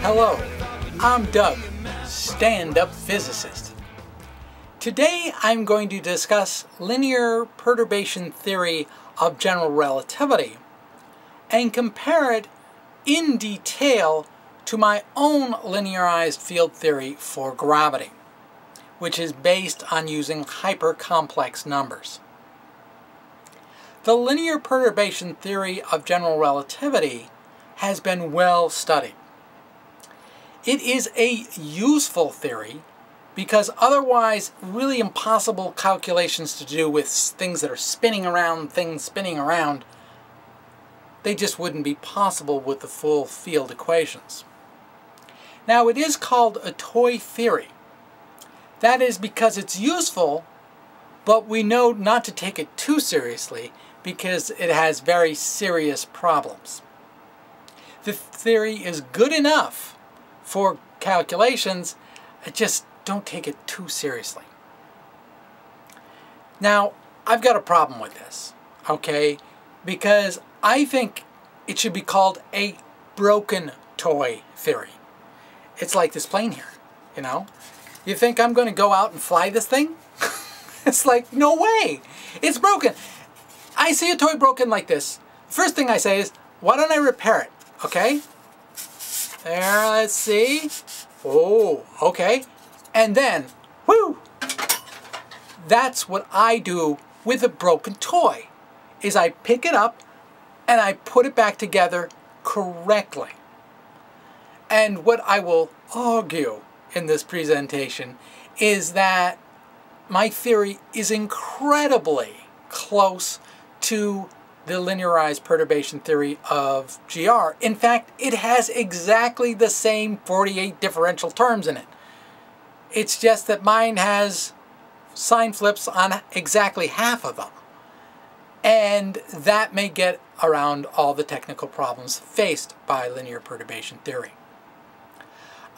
Hello, I'm Doug, Stand-Up Physicist. Today I'm going to discuss linear perturbation theory of general relativity and compare it in detail to my own linearized field theory for gravity, which is based on using hypercomplex numbers. The linear perturbation theory of general relativity has been well studied. It is a useful theory because otherwise really impossible calculations to do with things that are spinning around, they just wouldn't be possible with the full field equations. Now it is called a toy theory. That is because it's useful, but we know not to take it too seriously because it has very serious problems. The theory is good enough for calculations, just don't take it too seriously. Now, I've got a problem with this, okay? Because I think it should be called a broken toy theory. It's like this plane here, you know? You think I'm going to go out and fly this thing? It's like, no way! It's broken. I see a toy broken like this. First thing I say is, why don't I repair it, okay? There, let's see. Oh, okay. And then, whoo! That's what I do with a broken toy, is I pick it up and I put it back together correctly. And what I will argue in this presentation is that my theory is incredibly close to the linearized perturbation theory of GR. In fact, it has exactly the same 48 differential terms in it. It's just that mine has sign flips on exactly half of them. And that may get around all the technical problems faced by linear perturbation theory.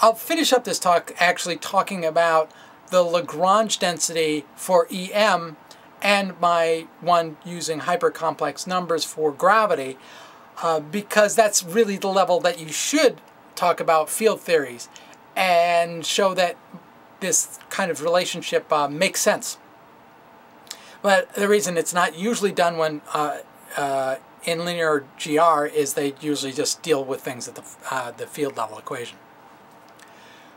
I'll finish up this talk actually talking about the Lagrange density for EM and my one using hypercomplex numbers for gravity, because that's really the level that you should talk about field theories and show that this kind of relationship makes sense. But the reason it's not usually done when in linear GR is they usually just deal with things at the field level equation.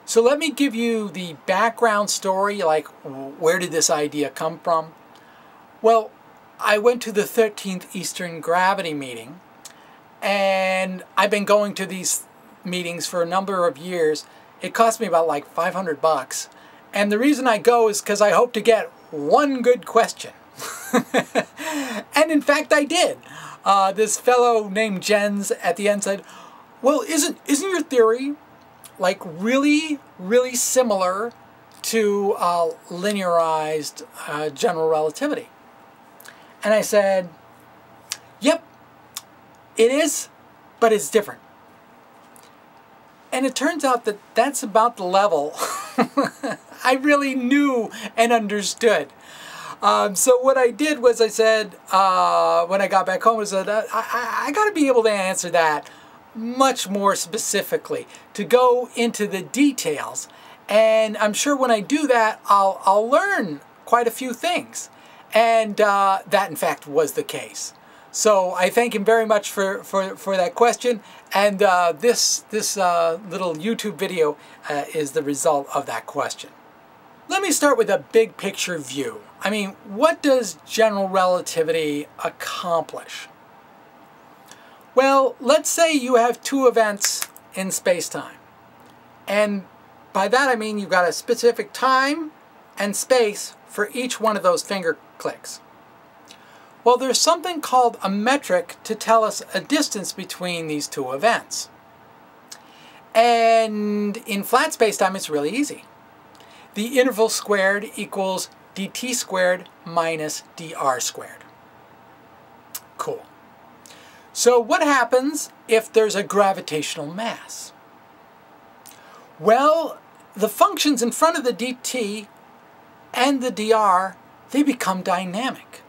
So let me give you the background story, like where did this idea come from? Well, I went to the 13th Eastern Gravity meeting, and I've been going to these meetings for a number of years. It cost me about like $500, and the reason I go is because I hope to get one good question. And in fact I did. This fellow named Jens at the end said, well, isn't your theory like really similar to linearized general relativity? And I said, yep, it is, but it's different. And it turns out that that's about the level I really knew and understood. So what I did was I said, when I got back home, I said, I got to be able to answer that much more specifically, to go into the details. And I'm sure when I do that, I'll learn quite a few things. And that, in fact, was the case. So I thank him very much for that question. And this little YouTube video is the result of that question. Let me start with a big picture view. I mean, what does general relativity accomplish? Well, let's say you have two events in space-time. And by that I mean you've got a specific time and space for each one of those finger clicks. Well, there's something called a metric to tell us a distance between these two events. And in flat space-time, it's really easy. The interval squared equals dt squared minus dr squared. Cool. So what happens if there's a gravitational mass? Well, the functions in front of the dt and the dr, they become dynamic.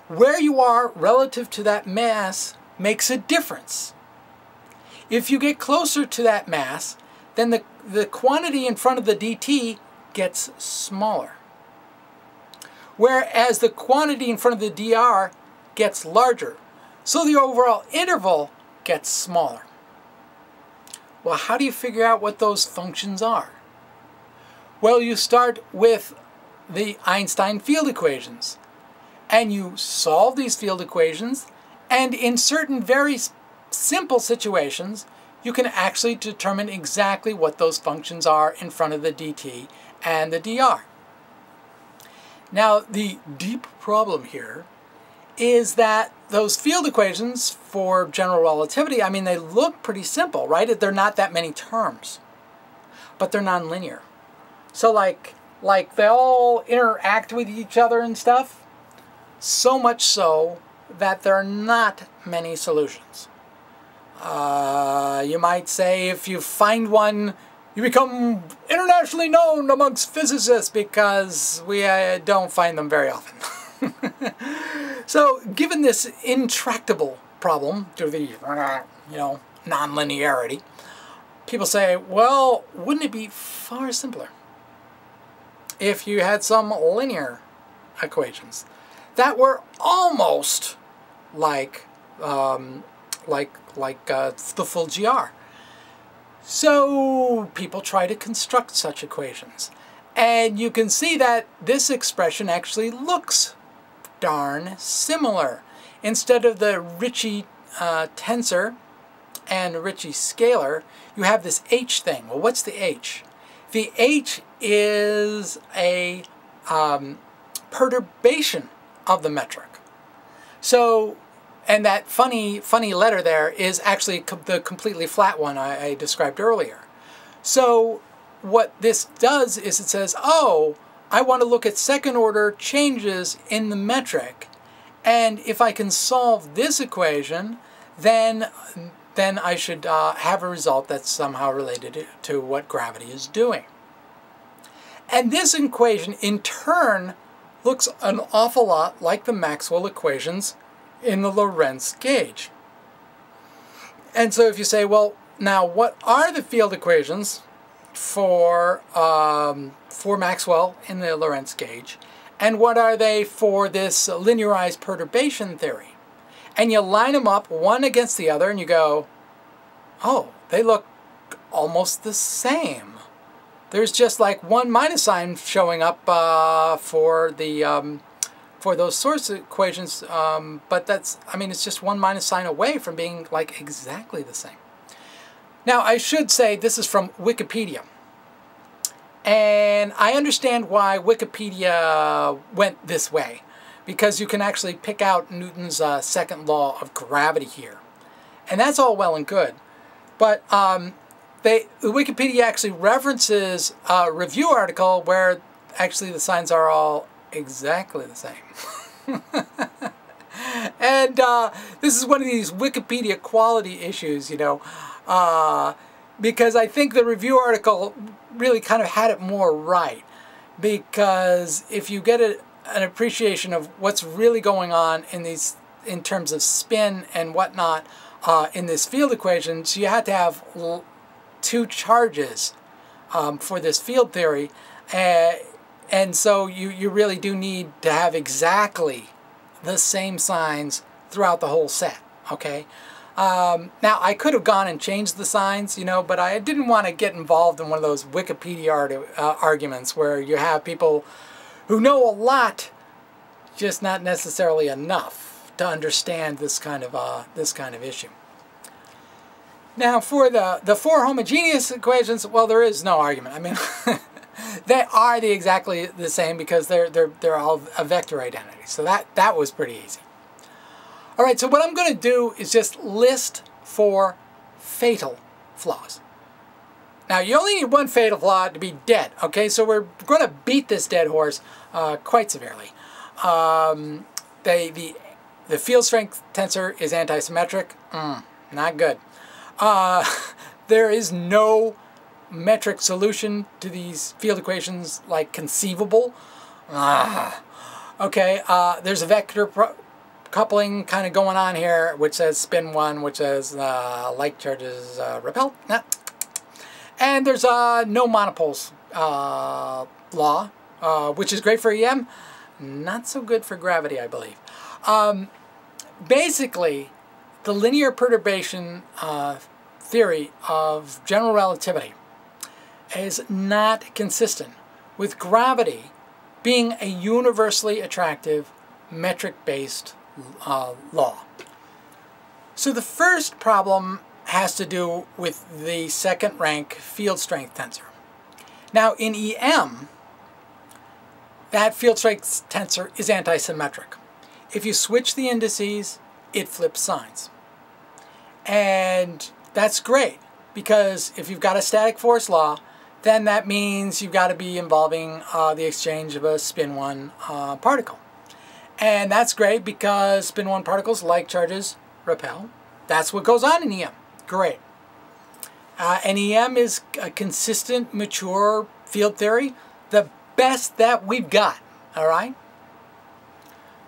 Where you are relative to that mass makes a difference. If you get closer to that mass, then the quantity in front of the dt gets smaller. Whereas the quantity in front of the dr gets larger. So the overall interval gets smaller. Well, how do you figure out what those functions are? Well, you start with the Einstein field equations. And you solve these field equations, and in certain very simple situations, you can actually determine exactly what those functions are in front of the dt and the dr. Now, the deep problem here is that those field equations for general relativity, I mean, they look pretty simple, right? They're not that many terms, but they're nonlinear. So like they all interact with each other and stuff, so much so that there are not many solutions. You might say if you find one, you become internationally known amongst physicists because we don't find them very often. So, given this intractable problem due to the, non-linearity, people say, well, wouldn't it be far simpler if you had some linear equations that were almost like the full GR? So people try to construct such equations. And you can see that this expression actually looks darn similar. Instead of the Ricci tensor and Ricci scalar, you have this H thing. Well, what's the H? The H is a perturbation of the metric. So, and that funny letter there is actually the completely flat one I described earlier. So what this does is it says, oh, I want to look at second order changes in the metric. And if I can solve this equation, then I should have a result that's somehow related to what gravity is doing. And this equation, in turn, looks an awful lot like the Maxwell equations in the Lorentz gauge. And so if you say, well, now what are the field equations for Maxwell in the Lorentz gauge, and what are they for this linearized perturbation theory? And you line them up one against the other and you go, oh, they look almost the same. There's just like one minus sign showing up for those source equations, but that's, I mean, it's just one minus sign away from being like exactly the same. Now, I should say this is from Wikipedia. And I understand why Wikipedia went this way, because you can actually pick out Newton's second law of gravity here. And that's all well and good. But Wikipedia actually references a review article where actually the signs are all exactly the same. And this is one of these Wikipedia quality issues, you know, because I think the review article really kind of had it more right. Because if you get an appreciation of what's really going on in terms of spin and whatnot in this field equation, so you had to have two charges for this field theory, and so you really do need to have exactly the same signs throughout the whole set, okay? Now, I could have gone and changed the signs, you know, but I didn't want to get involved in one of those Wikipedia arguments where you have people who know a lot, just not necessarily enough to understand this kind of issue. Now, for the four homogeneous equations, well, there is no argument. I mean, they are exactly the same because they're all a vector identity. So that was pretty easy. All right, so what I'm going to do is just list four fatal flaws. Now, you only need one fatal flaw to be dead, okay? So we're going to beat this dead horse quite severely. The field strength tensor is antisymmetric. Not good. There is no metric solution to these field equations, like, conceivable. Okay, there's a vector coupling kind of going on here, which says spin 1, which says like charges repel. And there's no monopoles law, which is great for EM. Not so good for gravity, I believe. Basically, the linear perturbation theory of general relativity is not consistent with gravity being a universally attractive metric-based law. So the first problem has to do with the second rank field strength tensor. Now in EM, that field strength tensor is antisymmetric. If you switch the indices, it flips signs. And that's great, because if you've got a static force law, then that means you've got to be involving the exchange of a spin 1 particle. And that's great because spin 1 particles, like charges, repel. That's what goes on in EM. Great. And EM is a consistent, mature field theory, the best that we've got, all right?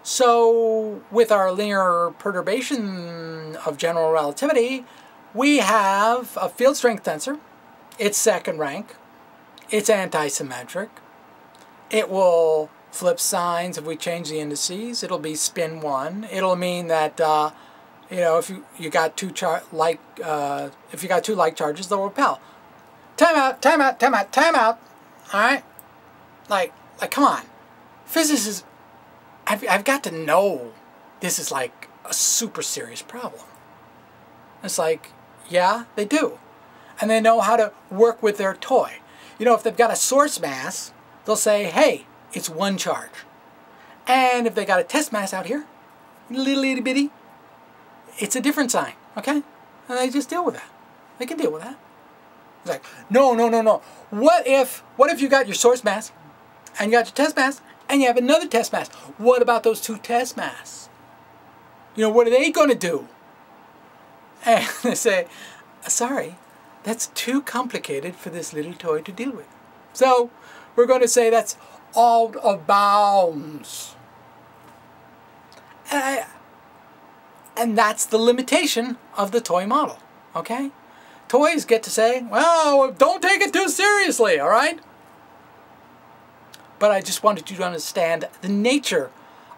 So with our linear perturbation of general relativity, we have a field strength tensor. It's second rank. It's antisymmetric. It will flip signs if we change the indices. It'll be spin 1. It'll mean that you know, if you got two like charges, they'll repel. Time out, time out, time out, time out. All right, like come on, physicists. I've got to know this is like a super serious problem. It's like, yeah, they do, and they know how to work with their toy. You know, if they've got a source mass, they'll say, hey, it's 1 charge. And if they got a test mass out here, little itty bitty, it's a different sign, okay? And they just deal with that. They can deal with that. It's like, no, no, no, no. What if you got your source mass, and you got your test mass, and you have another test mass? What about those 2 test mass? You know, what are they going to do? And they say, sorry, that's too complicated for this little toy to deal with. So we're going to say that's out of bounds. And that's the limitation of the toy model, okay? Toys get to say, well, don't take it too seriously, all right? But I just wanted you to understand the nature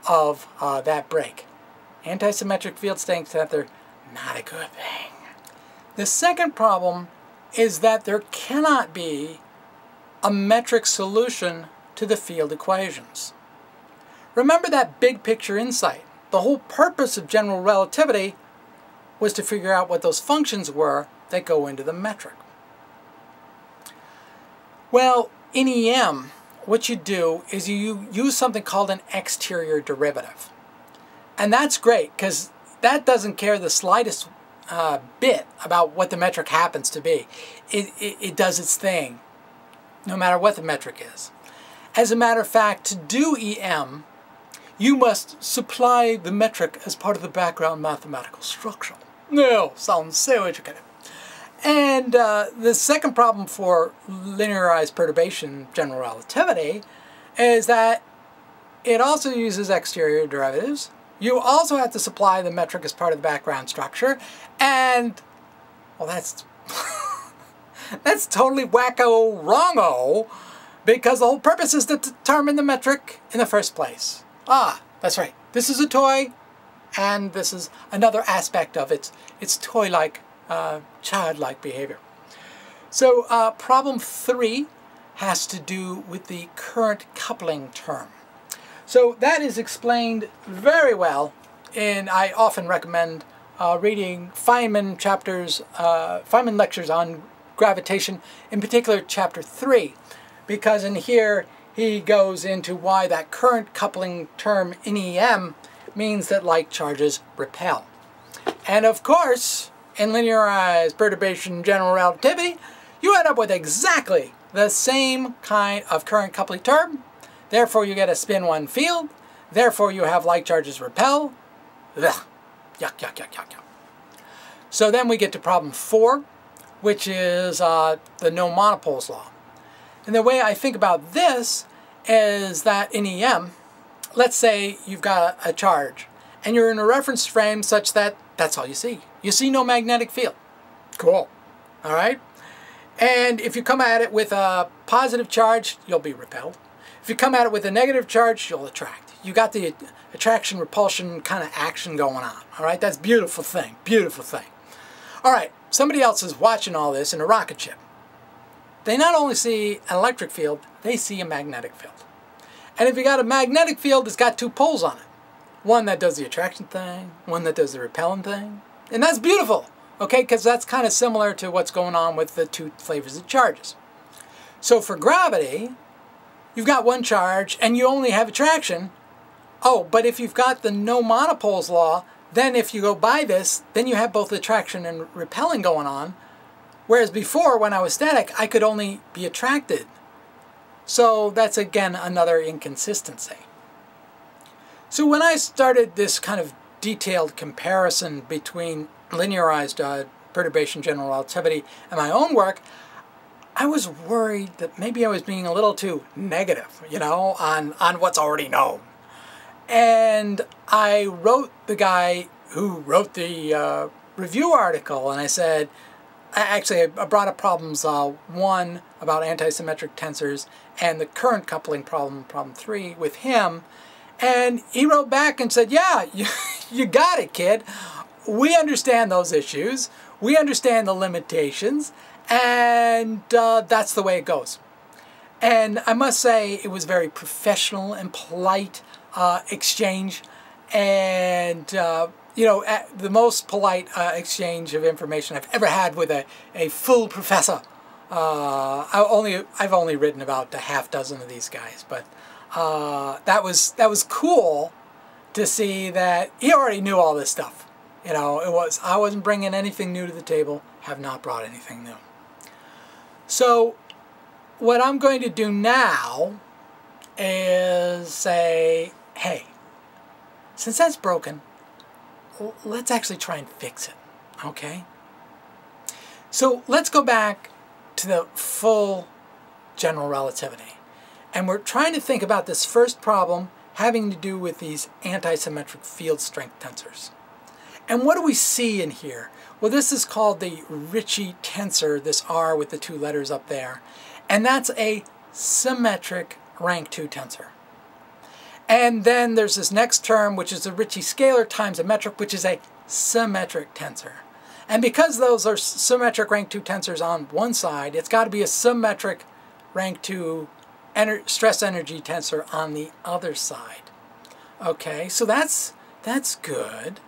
of that break. Antisymmetric field strength tensor, not a good thing. The second problem is that there cannot be a metric solution to the field equations. Remember that big picture insight. The whole purpose of general relativity was to figure out what those functions were that go into the metric. Well, in EM, what you do is you use something called an exterior derivative. And that's great, because that doesn't care the slightest bit about what the metric happens to be. It does its thing, no matter what the metric is. As a matter of fact, to do EM, you must supply the metric as part of the background mathematical structure. No, sounds so educated. And the second problem for linearized perturbation general relativity is that it also uses exterior derivatives. You also have to supply the metric as part of the background structure, and well, that's that's totally wacko wrongo, because the whole purpose is to determine the metric in the first place. Ah, that's right. This is a toy, and this is another aspect of its toy-like, childlike behavior. So problem 3 has to do with the current coupling term. So that is explained very well, and I often recommend reading Feynman Feynman lectures on gravitation, in particular chapter 3, because in here he goes into why that current coupling term in EM means that like charges repel. And of course, in linearized perturbation general relativity, you end up with exactly the same kind of current coupling term. Therefore, you get a spin 1 field. Therefore, you have like charges repel. Ugh. Yuck, yuck, yuck, yuck, yuck. So then we get to problem 4, which is the no monopoles law. And the way I think about this is that in EM, let's say you've got a charge, and you're in a reference frame such that that's all you see. You see no magnetic field. Cool. All right? And if you come at it with a positive charge, you'll be repelled. If you come at it with a negative charge, you'll attract. You got the attraction repulsion kind of action going on. All right, that's a beautiful thing, beautiful thing. All right, somebody else is watching all this in a rocket ship. They not only see an electric field, they see a magnetic field. And if you got a magnetic field, it's got two poles on it. One that does the attraction thing, one that does the repelling thing. And that's beautiful, okay, because that's kind of similar to what's going on with the two flavors of charges. So for gravity, you've got one charge and you only have attraction. Oh, but if you've got the no monopoles law, then if you go by this, then you have both attraction and repelling going on. Whereas before, when I was static, I could only be attracted. So that's again another inconsistency. So when I started this kind of detailed comparison between linearized perturbation, general relativity, and my own work, I was worried that maybe I was being a little too negative, you know, on what's already known. And I wrote the guy who wrote the review article, and I said, actually I brought up problems 1 about antisymmetric tensors and the current coupling problem, problem 3, with him. And he wrote back and said, yeah, you got it, kid. We understand those issues. We understand the limitations. And that's the way it goes. And I must say it was very professional and polite exchange. And, you know, the most polite exchange of information I've ever had with a full professor. I've only written about a half dozen of these guys, but that was cool to see that he already knew all this stuff. You know, I wasn't bringing anything new to the table. Have not brought anything new. So what I'm going to do now is say, hey, since that's broken, let's actually try and fix it, okay? So let's go back to the full general relativity. And we're trying to think about this first problem having to do with these antisymmetric field strength tensors. And what do we see in here? Well, this is called the Ricci tensor, this R with the 2 letters up there. And that's a symmetric rank 2 tensor. And then there's this next term, which is a Ricci scalar times a metric, which is a symmetric tensor. And because those are symmetric rank 2 tensors on one side, it's got to be a symmetric rank 2 stress energy tensor on the other side. Okay, so that's good,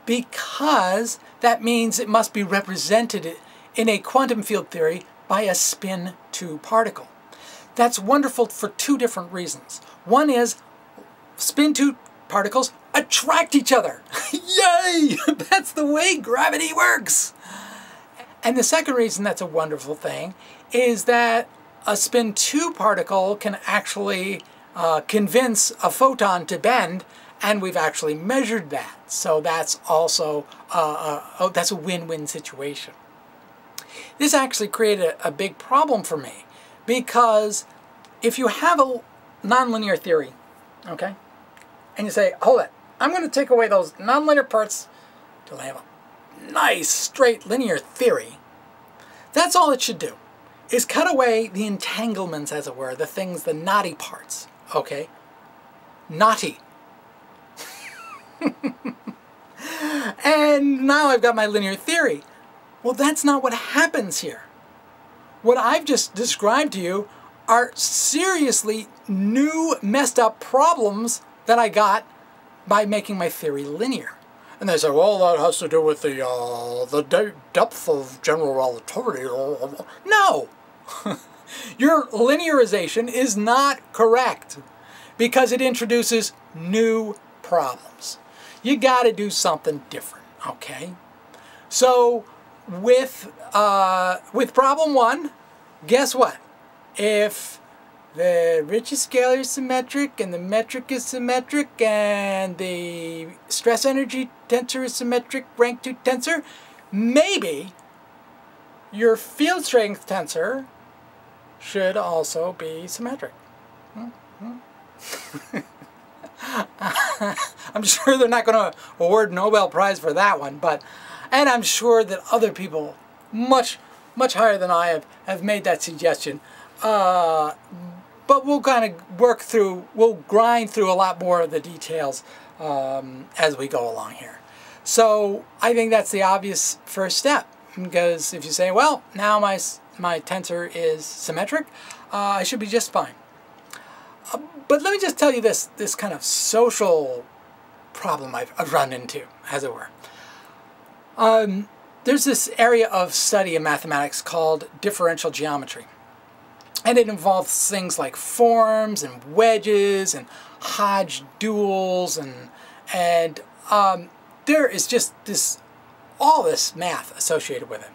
because that means it must be represented in a quantum field theory by a spin 2 particle. That's wonderful for 2 different reasons. One is spin 2 particles attract each other. Yay! That's the way gravity works. And the second reason that's a wonderful thing is that a spin 2 particle can actually convince a photon to bend, and we've actually measured that. So that's also that's a win-win situation. This actually created a big problem for me, because if you have a nonlinear theory, okay, and you say, hold it, I'm going to take away those nonlinear parts till I have a nice straight linear theory, that's all it should do, is cut away the entanglements, as it were, the things, the knotty parts, okay? Knotty. And now I've got my linear theory. Well, that's not what happens here. What I've just described to you are seriously new, messed up problems that I got by making my theory linear. And they say, well, that has to do with the depth of general relativity. No! Your linearization is not correct, because it introduces new problems. You got to do something different, okay? So with problem 1, guess what? If the Ricci scalar is symmetric and the metric is symmetric and the stress energy tensor is symmetric, rank 2 tensor, maybe your field strength tensor should also be symmetric. I'm sure they're not going to award Nobel Prize for that one, and I'm sure that other people much much higher than I have made that suggestion. But we'll kind of we'll grind through a lot more of the details as we go along here. So I think that's the obvious first step, because if you say, well, now my tensor is symmetric, I should be just fine. But let me just tell you this kind of social problem I've run into, as it were. There's this area of study in mathematics called differential geometry. And it involves things like forms and wedges and Hodge duals, and there is just all this math associated with it.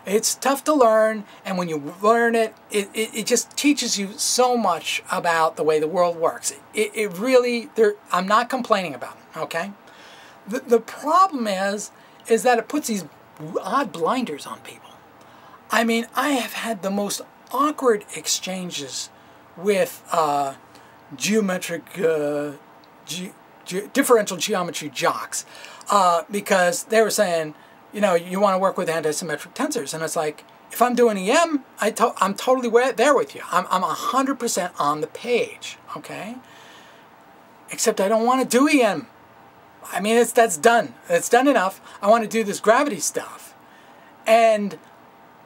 It's tough to learn, and when you learn it, it just teaches you so much about the way the world works. It really, I'm not complaining about it, okay? The problem is that it puts these odd blinders on people. I mean, I have had the most awkward exchanges with differential geometry jocks because they were saying, you know, you want to work with antisymmetric tensors, and it's like, if I'm doing EM, I'm totally there with you. I'm 100% on the page, okay? Except I don't want to do EM. I mean, that's done. It's done enough. I want to do this gravity stuff, and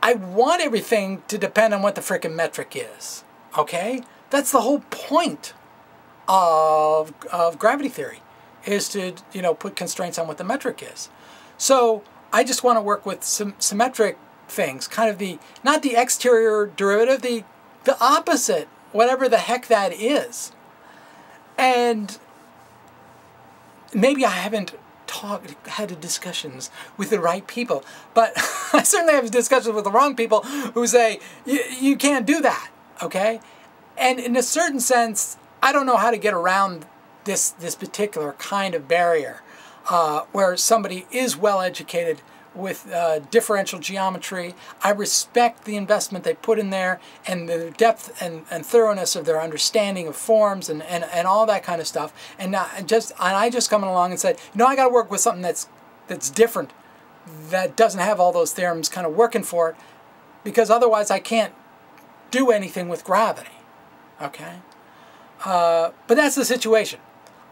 I want everything to depend on what the frickin' metric is, okay? That's the whole point of gravity theory, is to, you know, put constraints on what the metric is. So I just want to work with some symmetric things, kind of not the exterior derivative, the opposite, whatever the heck that is. And maybe I haven't had discussions with the right people, but I certainly have discussions with the wrong people who say, you can't do that, okay? And in a certain sense, I don't know how to get around this particular kind of barrier where somebody is well educated with differential geometry. I respect the investment they put in there and the depth and thoroughness of their understanding of forms and all that kind of stuff. And I just come along and said, you know, I got to work with something that's different, that doesn't have all those theorems kind of working for it, because otherwise I can't do anything with gravity. Okay, but that's the situation.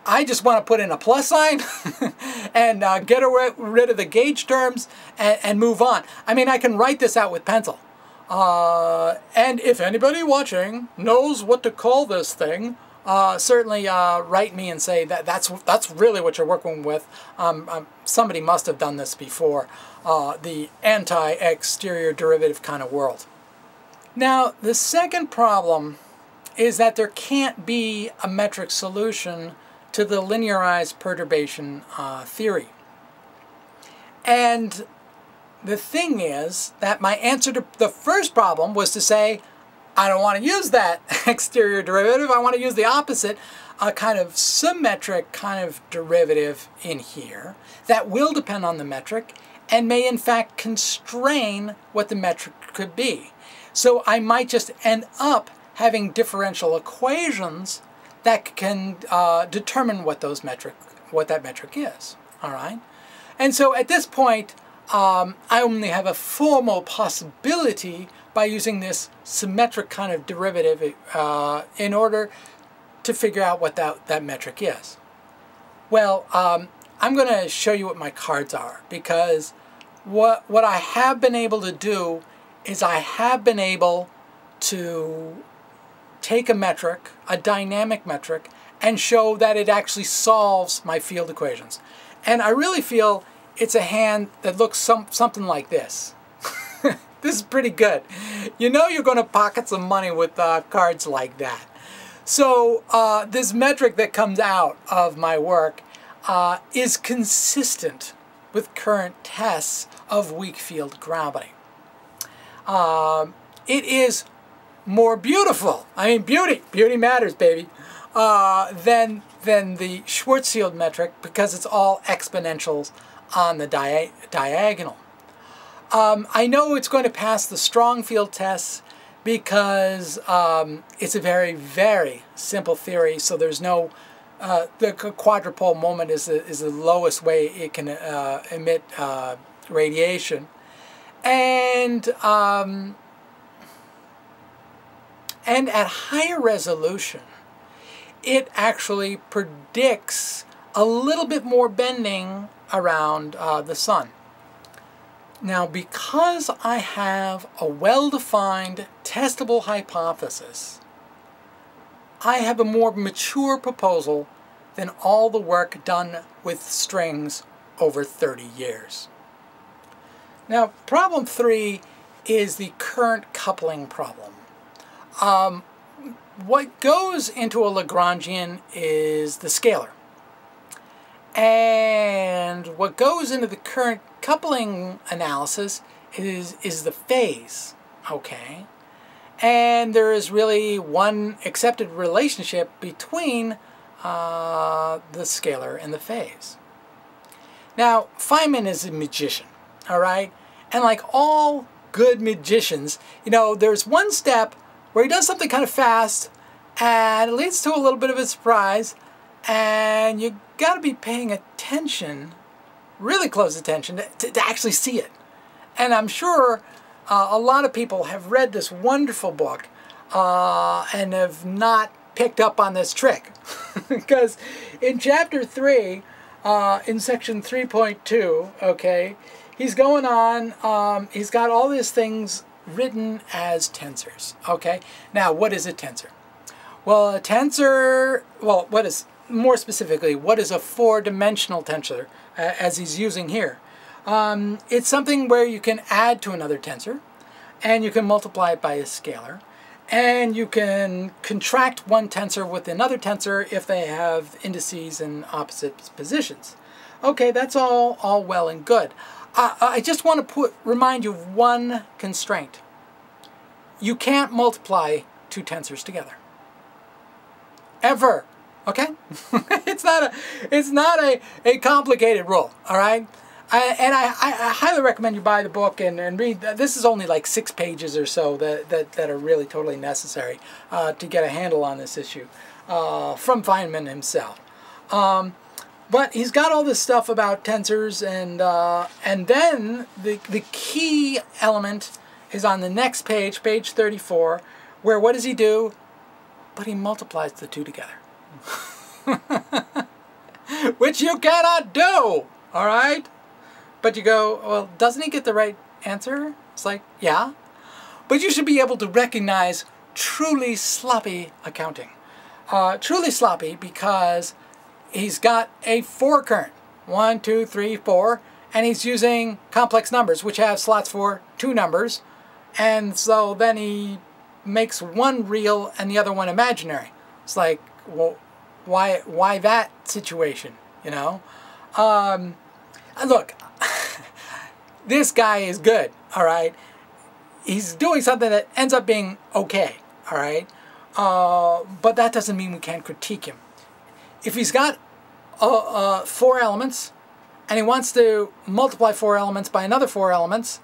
I just want to put in a plus sign and get rid of the gauge terms and move on. I mean, I can write this out with pencil. And if anybody watching knows what to call this thing, certainly write me and say that's really what you're working with. Somebody must have done this before, the anti-exterior derivative kind of world. Now, the second problem is that there can't be a metric solution to the linearized perturbation theory. And the thing is that my answer to the first problem was to say, I don't want to use that exterior derivative, I want to use the opposite, a kind of symmetric kind of derivative in here that will depend on the metric and may in fact constrain what the metric could be. So I might just end up having differential equations that can determine what that metric is. All right, and so at this point, I only have a formal possibility by using this symmetric kind of derivative in order to figure out what that metric is. Well, I'm going to show you what my cards are, because what I have been able to do is I have been able to take a metric, a dynamic metric, and show that it actually solves my field equations. And I really feel it's a hand that looks something like this. This is pretty good. You know you're going to pocket some money with cards like that. So this metric that comes out of my work is consistent with current tests of weak field gravity. It is more beautiful, I mean beauty matters, baby, than the Schwarzschild metric, because it's all exponentials on the diagonal. I know it's going to pass the strong field tests because it's a very, very simple theory, so there's no, the quadrupole moment is the lowest way it can emit radiation. And at higher resolution, it actually predicts a little bit more bending around the sun. Now, because I have a well-defined, testable hypothesis, I have a more mature proposal than all the work done with strings over 30 years. Now, problem 3 is the current coupling problem. What goes into a Lagrangian is the scalar. And what goes into the current coupling analysis is the phase, okay? And there is really one accepted relationship between the scalar and the phase. Now, Feynman is a magician, all right? And like all good magicians, you know, there's one step where he does something kind of fast, and it leads to a little bit of a surprise, and you got to be paying attention, really close attention, to actually see it. And I'm sure a lot of people have read this wonderful book and have not picked up on this trick. Because in chapter 3, in section 3.2, okay, he's going on, he's got all these things written as tensors, okay? Now, what is a tensor? Well, a tensor, well, what is, more specifically, what is a four-dimensional tensor, as he's using here? It's something where you can add to another tensor, and you can multiply it by a scalar, and you can contract one tensor with another tensor if they have indices in opposite positions. Okay, that's all well and good. I just want to remind you of one constraint. You can't multiply two tensors together. Ever. Okay? It's not a complicated rule, all right? I highly recommend you buy the book and read. This is only like 6 pages or so that are really totally necessary to get a handle on this issue from Feynman himself. But he's got all this stuff about tensors, and then the key element is on the next page, page 34, where what does he do? But he multiplies the two together. Which you cannot do, all right? But you go, well, doesn't he get the right answer? It's like, yeah. But you should be able to recognize truly sloppy accounting. Truly sloppy because he's got a 4 current. 1, 2, 3, 4. And he's using complex numbers, which have slots for 2 numbers. And so then he makes one real and the other one imaginary. It's like, well, why that situation, you know? Look, this guy is good, all right? He's doing something that ends up being okay, all right? But that doesn't mean we can't critique him. If he's got 4 elements and he wants to multiply 4 elements by another 4 elements,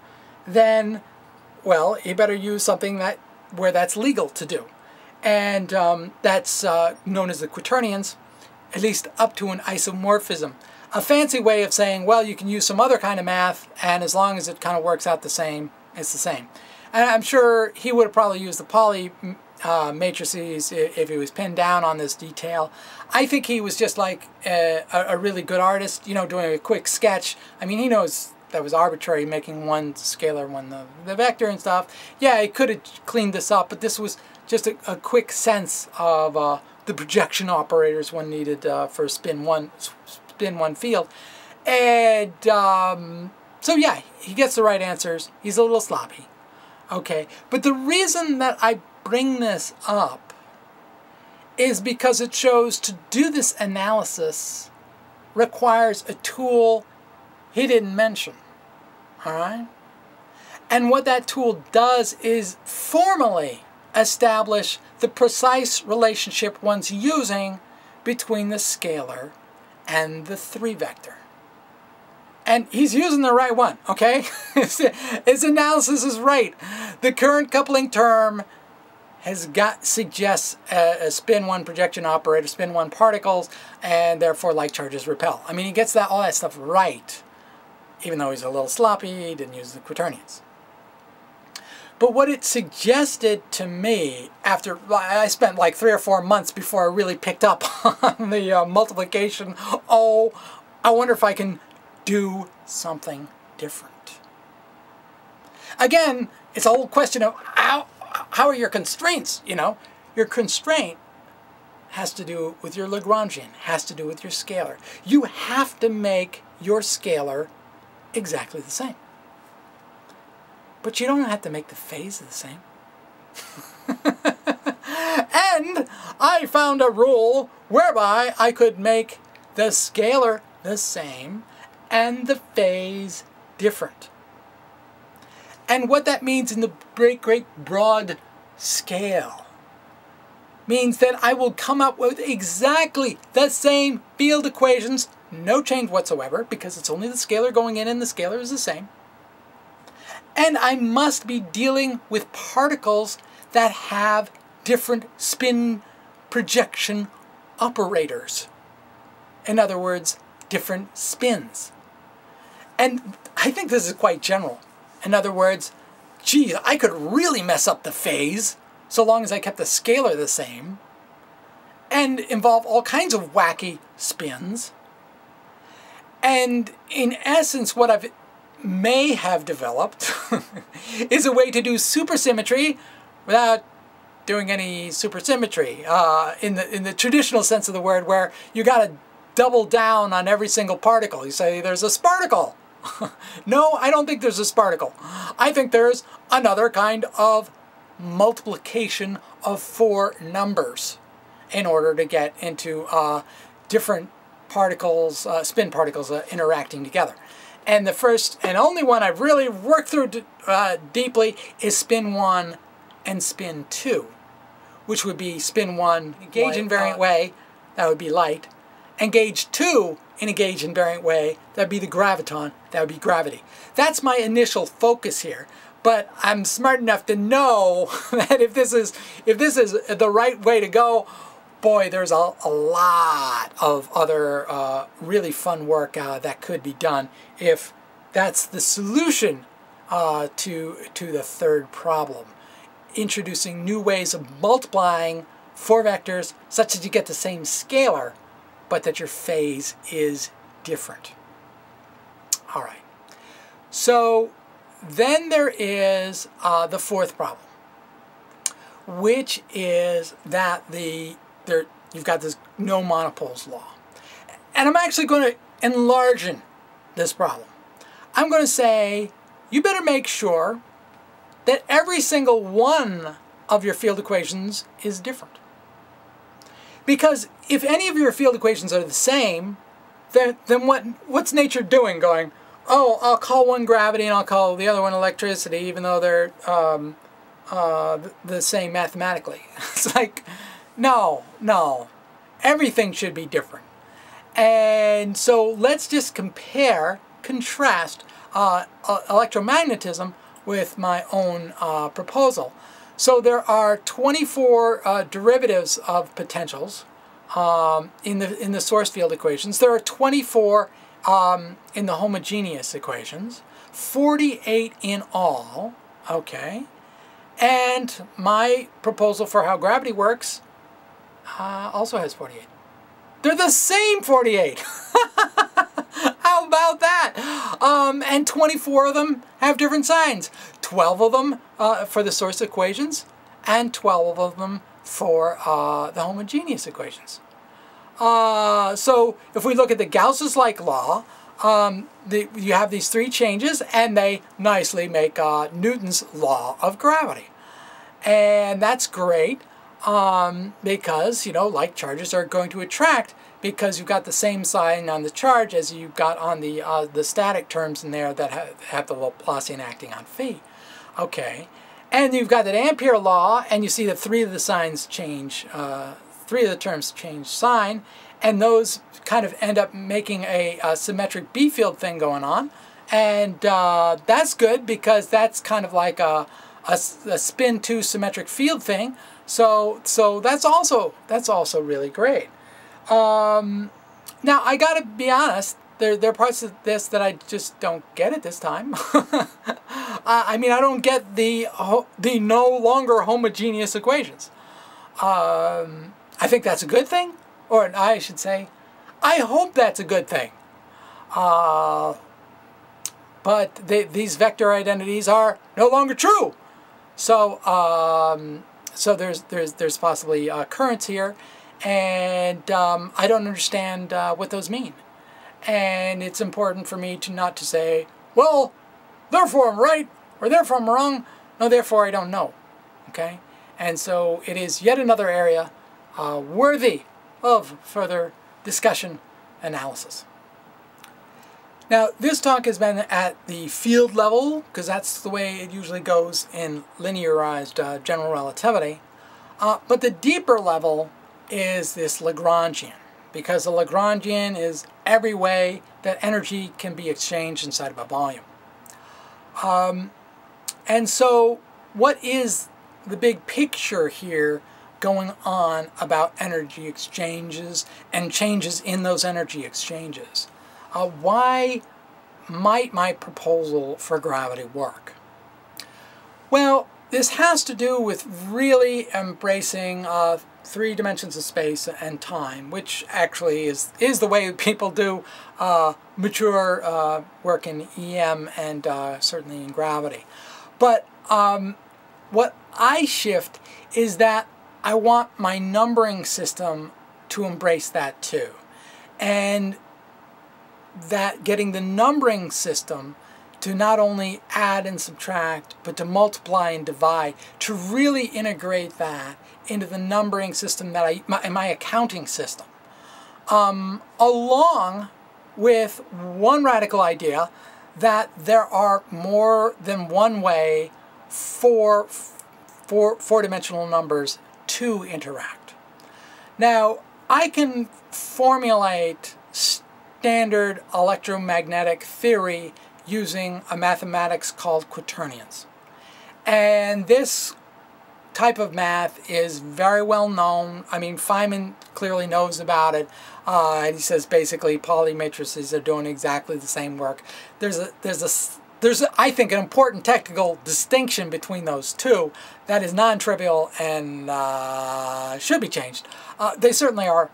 then, well, he better use something where that's legal to do. And that's known as the quaternions, at least up to an isomorphism. A fancy way of saying, well, you can use some other kind of math, and as long as it kind of works out the same, it's the same. And I'm sure he would have probably used the Pauli matrices if he was pinned down on this detail. I think he was just like a really good artist, you know, doing a quick sketch. I mean, he knows that was arbitrary, making one scalar, one the vector and stuff. Yeah, he could have cleaned this up, but this was just a quick sense of the projection operators one needed for spin one field. And so yeah, he gets the right answers. He's a little sloppy. Okay, but the reason that I bring this up is because it shows to do this analysis requires a tool he didn't mention. All right? And what that tool does is formally establish the precise relationship one's using between the scalar and the 3 vector. And he's using the right one, okay? His analysis is right. The current coupling term suggests a spin 1 projection operator, spin 1 particles, and therefore like charges repel. I mean, he gets all that stuff right. even though he's a little sloppy, he didn't use the quaternions. But what it suggested to me, after I spent like 3 or 4 months before I really picked up on the multiplication, oh, I wonder if I can do something different. Again, it's a whole question of how are your constraints, you know? Your constraint has to do with your Lagrangian, has to do with your scalar. You have to make your scalar exactly the same. But you don't have to make the phase the same. And I found a rule whereby I could make the scalar the same and the phase different. And what that means in the great broad scale means that I will come up with exactly the same field equations, no change whatsoever, because it's only the scalar going in and the scalar is the same. And I must be dealing with particles that have different spin projection operators. In other words, different spins. And I think this is quite general. In other words, geez, I could really mess up the phase so long as I kept the scalar the same and involve all kinds of wacky spins. And in essence, what I may have developed is a way to do supersymmetry without doing any supersymmetry in the traditional sense of the word, where you got to double down on every single particle. You say there's a sparticle. No, I don't think there's a sparticle. I think there's another kind of multiplication of 4 numbers in order to get into different particles, spin particles interacting together. And the first and only one I've really worked through deeply is spin 1 and spin 2, which would be spin 1 gauge invariant way, that would be light, and gauge 2 in a gauge invariant way, that would be the graviton, that would be gravity. That's my initial focus here. But I'm smart enough to know that if this is the right way to go, boy, there's a lot of other really fun work that could be done if that's the solution to the third problem. Introducing new ways of multiplying 4 vectors such that you get the same scalar, but that your phase is different. All right. So then there is the fourth problem, which is that you've got this no monopoles law. And I'm actually going to enlarge this problem. I'm going to say you better make sure that every single one of your field equations is different. Because if any of your field equations are the same, then what's nature doing, going, oh, I'll call one gravity and I'll call the other one electricity, even though they're the same mathematically. It's like, no. Everything should be different. And so let's just contrast electromagnetism with my own proposal. So there are 24 derivatives of potentials in the source field equations. There are 24 in the homogeneous equations, 48 in all, okay? And my proposal for how gravity works also has 48. They're the same 48! How about that? And 24 of them have different signs. 12 of them for the source equations, and 12 of them for the homogeneous equations. So if we look at the Gauss's like law, you have these 3 changes, and they nicely make Newton's law of gravity. And that's great because, you know, like charges are going to attract, because you've got the same sign on the charge as you've got on the static terms in there that have the Laplacian acting on phi. Okay, and you've got that Ampere law, and you see that 3 of the signs change, 3 of the terms change sign, and those kind of end up making a symmetric B field thing going on, and that's good because that's kind of like a spin 2 symmetric field thing. So that's also really great. Now I gotta be honest, There are parts of this that I just don't get at this time. I mean, I don't get the no longer homogeneous equations. I think that's a good thing, or I should say, I hope that's a good thing. But these vector identities are no longer true. So so there's possibly currents here, and I don't understand what those mean. And it's important for me to not to say, well, therefore I'm right, or therefore I'm wrong. No, therefore I don't know. Okay? And so it is yet another area worthy of further discussion, analysis. Now, this talk has been at the field level, because that's the way it usually goes in linearized general relativity. But the deeper level is this Lagrangian, because the Lagrangian is every way that energy can be exchanged inside of a volume. And so what is the big picture here going on about energy exchanges and changes in those energy exchanges? Why might my proposal for gravity work? Well, this has to do with really embracing 3 dimensions of space and time, which actually is the way people do mature work in EM and certainly in gravity. But what I shift is that I want my numbering system to embrace that too. And that getting the numbering system to not only add and subtract, but to multiply and divide, to really integrate that into the numbering system that in my accounting system. Along with one radical idea that there are more than one way for four-dimensional numbers to interact. Now, I can formulate standard electromagnetic theory using a mathematics called quaternions. And this type of math is very well known. I mean, Feynman clearly knows about it. He says basically Pauli matrices are doing exactly the same work. There's I think an important technical distinction between those two that is non-trivial and should be changed. They certainly are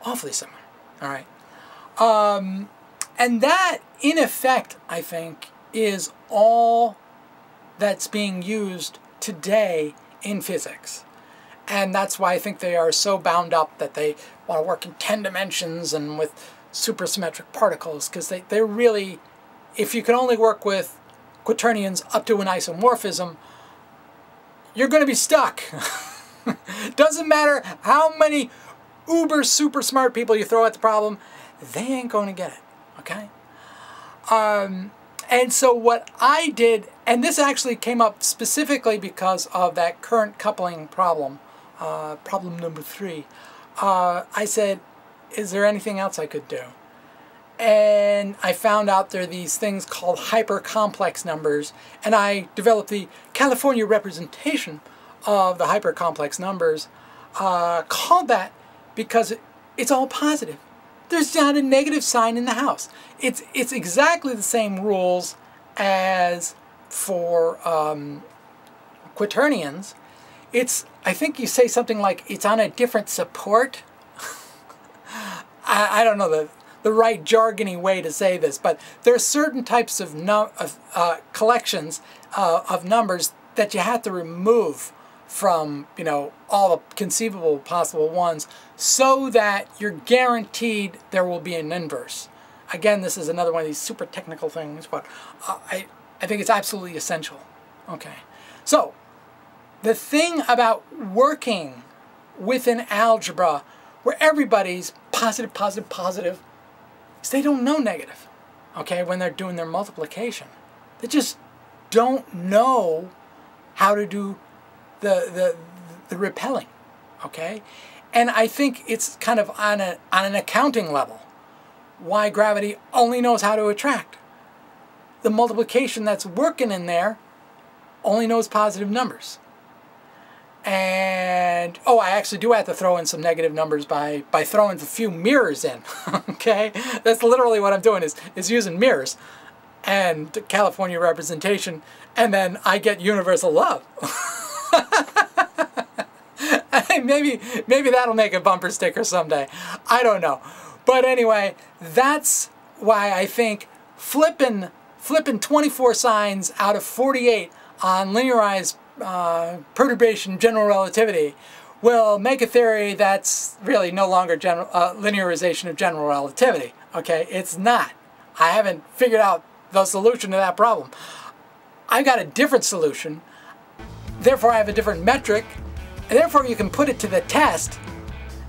awfully similar. All right. And that, in effect, I think, is all that's being used today in physics. And that's why I think they are so bound up that they want to work in 10 dimensions and with supersymmetric particles, because they really, if you can only work with quaternions up to an isomorphism, you're going to be stuck. Doesn't matter how many uber super smart people you throw at the problem, they ain't going to get it. Okay? And so what I did, and this actually came up specifically because of that current coupling problem, problem number 3, I said, is there anything else I could do? And I found out there are these things called hypercomplex numbers, and I developed the California representation of the hypercomplex numbers, called that because it's all positive. There's not a negative sign in the house. It's exactly the same rules as for quaternions. I think you say something like it's on a different support. I don't know the right jargony way to say this, but there are certain types of collections of numbers that you have to remove from, you know, all the conceivable possible ones, so that you're guaranteed there will be an inverse. Again, this is another one of these super technical things, but I think it's absolutely essential. Okay, so the thing about working with an algebra where everybody's positive, positive, positive, is they don't know negative, okay, when they're doing their multiplication. They just don't know how to do the repelling, okay? And I think it's kind of on an accounting level why gravity only knows how to attract. The multiplication that's working in there only knows positive numbers. And, oh, I actually do have to throw in some negative numbers by throwing a few mirrors in, okay? That's literally what I'm doing, is using mirrors and California representation, and then I get universal love. Maybe that'll make a bumper sticker someday. I don't know. But anyway, that's why I think flipping 24 signs out of 48 on linearized perturbation general relativity will make a theory that's really no longer linearization of general relativity. Okay, it's not. I haven't figured out the solution to that problem. I've got a different solution, therefore I have a different metric, and therefore you can put it to the test,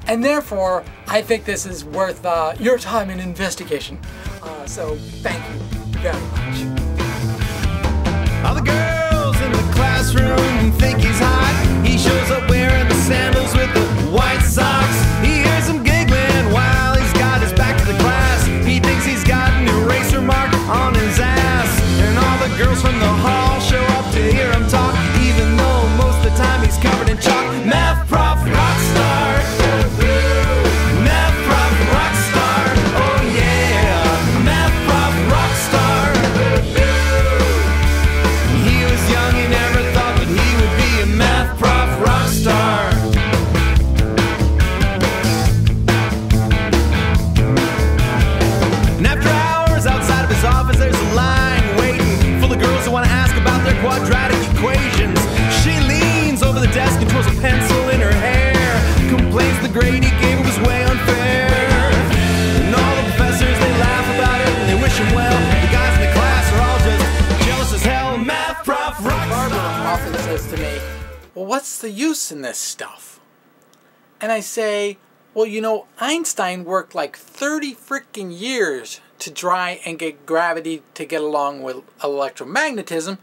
and therefore I think this is worth your time and investigation. So thank you very much. All the girls in the classroom think he's hot. He shows up wearing the sandals with the white socks. He hears them giggling while he's got his back to the class. He thinks he's got an eraser mark on his ass. And all the girls from the hall show up to hear him talk, even though most of the time he's covered in chalk. Math prof, rockstar. Math prof, rockstar. Oh yeah. Math prof, rockstar. He was young, he never thought that he would be a math prof, rockstar. And after hours outside of his office, there's a line waiting full of girls who want to ask about their quadratic equations. She leans over the desk and twirls a pencil in her hair, complains the grade he gave her was way unfair. And all the professors, they laugh about it and they wish him well. The guys in the class are all just jealous as hell. Math prof, Barbara rockstar. often says to me, well, what's the use in this stuff? And I say, well, you know, Einstein worked like 30 freaking years to try and get gravity to get along with electromagnetism,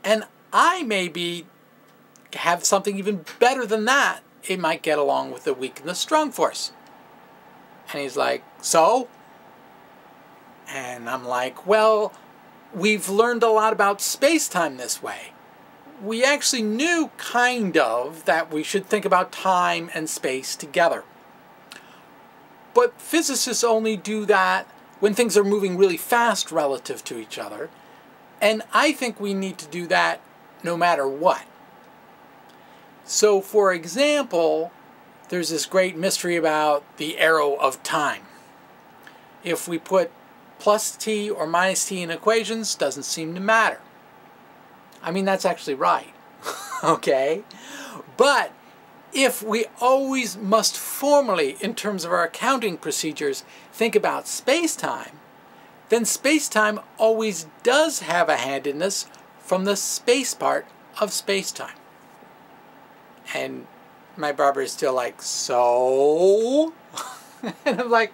and I maybe have something even better than that. It might get along with the weak and the strong force. And he's like, so? And I'm like, well, we've learned a lot about space-time this way. We actually knew, kind of, that we should think about time and space together. But physicists only do that when things are moving really fast relative to each other. And I think we need to do that no matter what. So, for example, there's this great mystery about the arrow of time. If we put plus t or minus t in equations, doesn't seem to matter. I mean, that's actually right. Okay? But if we always must formally, in terms of our accounting procedures, think about space-time, then space-time always does have a handedness from the space part of space-time. And my barber is still like, so? And I'm like,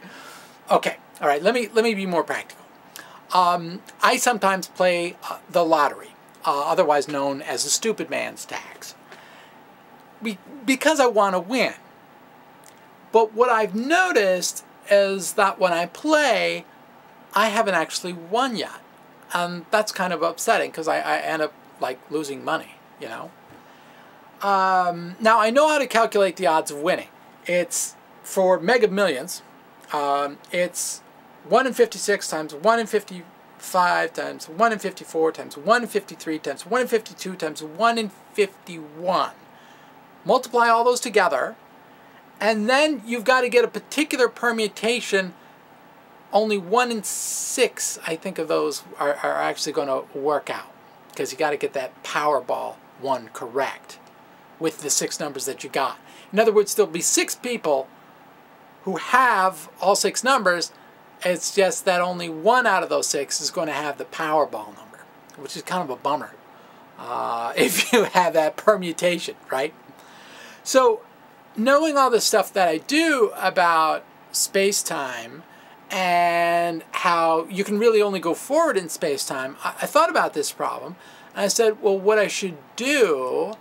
okay, all right, let me be more practical. I sometimes play the lottery, otherwise known as the stupid man's tax, because I want to win. But what I've noticed is that when I play, I haven't actually won yet. And that's kind of upsetting because I end up like losing money, you know. Now I know how to calculate the odds of winning. It's for Mega Millions. It's 1 in 56 times 1 in 55 times 1 in 54 times 1 in 53 times 1 in 52 times 1 in 51. Multiply all those together, and then you've got to get a particular permutation. Only 1 in 6, I think, of those are actually going to work out, because you got to get that Powerball one correct with the 6 numbers that you got. In other words, there'll be 6 people who have all 6 numbers. It's just that only 1 out of those 6 is going to have the Powerball number, which is kind of a bummer if you have that permutation, right? So, knowing all the stuff that I do about space-time and how you can really only go forward in space-time, I thought about this problem, and I said, well, what I should do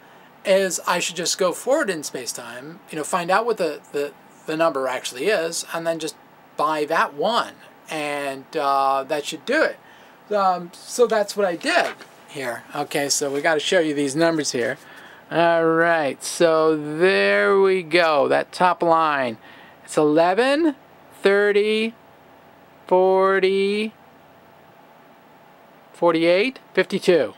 is I should just go forward in space-time, you know, find out what the number actually is, and then just buy that one, and that should do it. So that's what I did here. Okay, so we got to show you these numbers here. All right, so there we go. That top line. It's 11, 30, 40, 48, 52.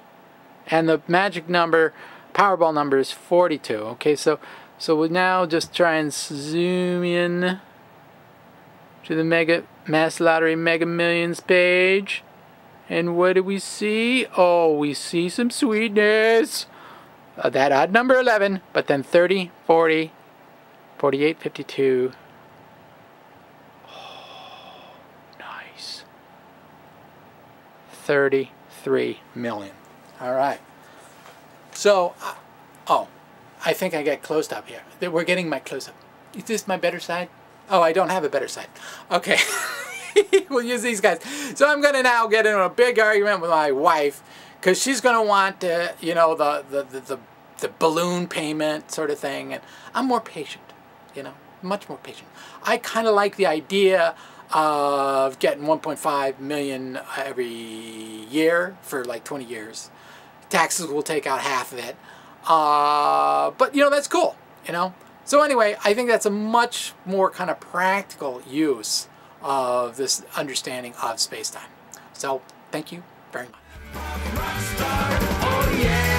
And the magic number, Powerball number, is 42. Okay, so we'll now just try and zoom in to the Mega Mass Lottery Mega Millions page. And what do we see? Oh, we see some sweetness. That odd number 11, but then 30, 40, 48, 52. Oh, nice. 33 million. All right. So, oh, I think I get closed up here. We're getting my close-up. Is this my better side? Oh, I don't have a better side. Okay. We'll use these guys. So I'm going to now get into a big argument with my wife, because she's going to want, you know, the balloon payment sort of thing. And I'm more patient, you know, much more patient. I kind of like the idea of getting 1.5 million every year for like 20 years. Taxes will take out half of it. But, you know, that's cool, you know. So anyway, I think that's a much more kind of practical use of this understanding of space-time. So, thank you very much. Rockstar, oh yeah.